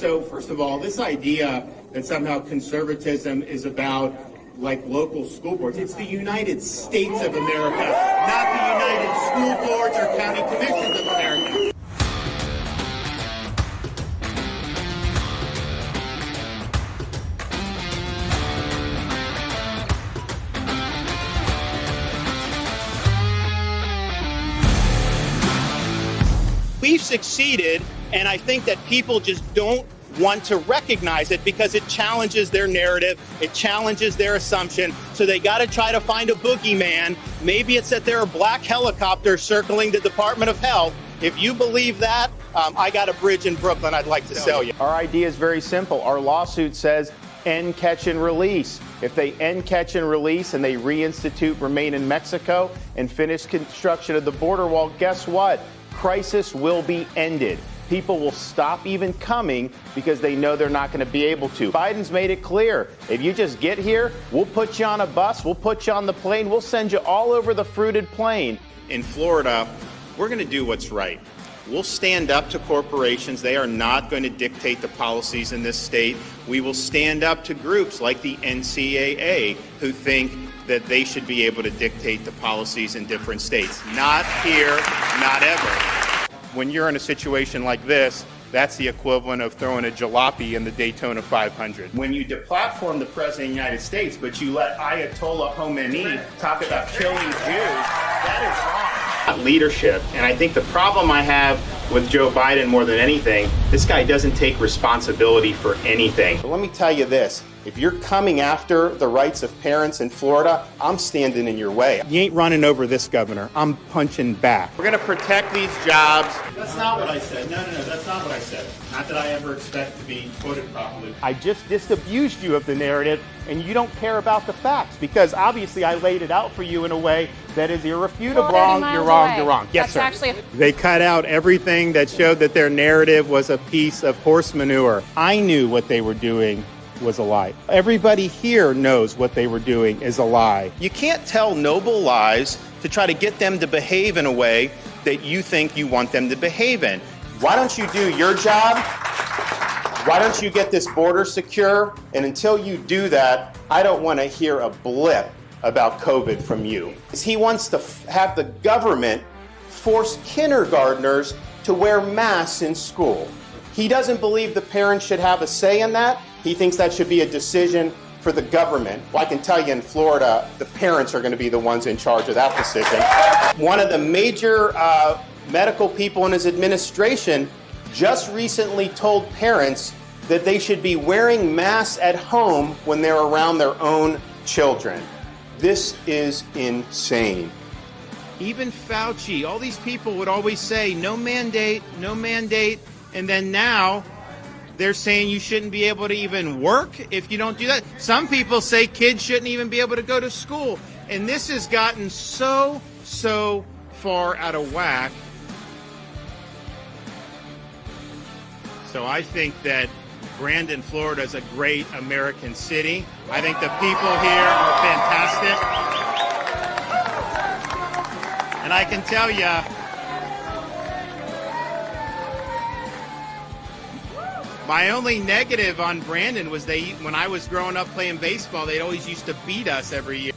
So first of all, this idea that somehow conservatism is about like local school boards, it's the United States of America, not the United School Boards or County Commissions of America. We've succeeded, and I think that people just don't want to recognize it because it challenges their narrative, it challenges their assumption, so they got to try to find a boogeyman. Maybe it's that there are black helicopters circling the Department of Health. If you believe that, I got a bridge in Brooklyn I'd like to sell you. Our idea is very simple. Our lawsuit says end, catch, and release. If they end, catch, and release and they reinstitute remain in Mexico and finish construction of the border wall, guess what? Crisis will be ended. People will stop even coming because they know they're not going to be able to. Biden's made it clear. If you just get here, we'll put you on a bus, we'll put you on the plane, we'll send you all over the fruited plain. In Florida, we're going to do what's right. We'll stand up to corporations. They are not going to dictate the policies in this state. We will stand up to groups like the NCAA who think that they should be able to dictate the policies in different states. Not here, not ever. When you're in a situation like this, that's the equivalent of throwing a jalopy in the Daytona 500. When you deplatform the President of the United States, but you let Ayatollah Khomeini talk about killing Jews, that is wrong. Leadership, and I think the problem I have with Joe Biden more than anything, this guy doesn't take responsibility for anything. But let me tell you this, if you're coming after the rights of parents in Florida, I'm standing in your way. You ain't running over this governor. I'm punching back. We're going to protect these jobs. That's not what I said. No, that's not what I said. Not that I ever expect to be quoted properly. I just disabused you of the narrative, and you don't care about the facts because obviously I laid it out for you in a way that is irrefutable. You're wrong. Yes, sir. They cut out everything that showed that their narrative was a piece of horse manure. I knew what they were doing was a lie. Everybody here knows what they were doing is a lie. You can't tell noble lies to try to get them to behave in a way that you think you want them to behave in. Why don't you do your job? Why don't you get this border secure? And until you do that, I don't want to hear a blip about COVID from you. He wants to have the government force kindergartners to wear masks in school. He doesn't believe the parents should have a say in that. He thinks that should be a decision for the government. Well, I can tell you in Florida, the parents are going to be the ones in charge of that decision. One of the major medical people in his administration just recently told parents that they should be wearing masks at home when they're around their own children. This is insane. Even Fauci, all these people would always say, no mandate, and then now they're saying you shouldn't be able to even work if you don't do that. Some people say kids shouldn't even be able to go to school. And this has gotten so far out of whack. So I think that Brandon, Florida is a great American city. I think the people here are fantastic. And I can tell you, my only negative on Brandon was when I was growing up playing baseball, they always used to beat us every year.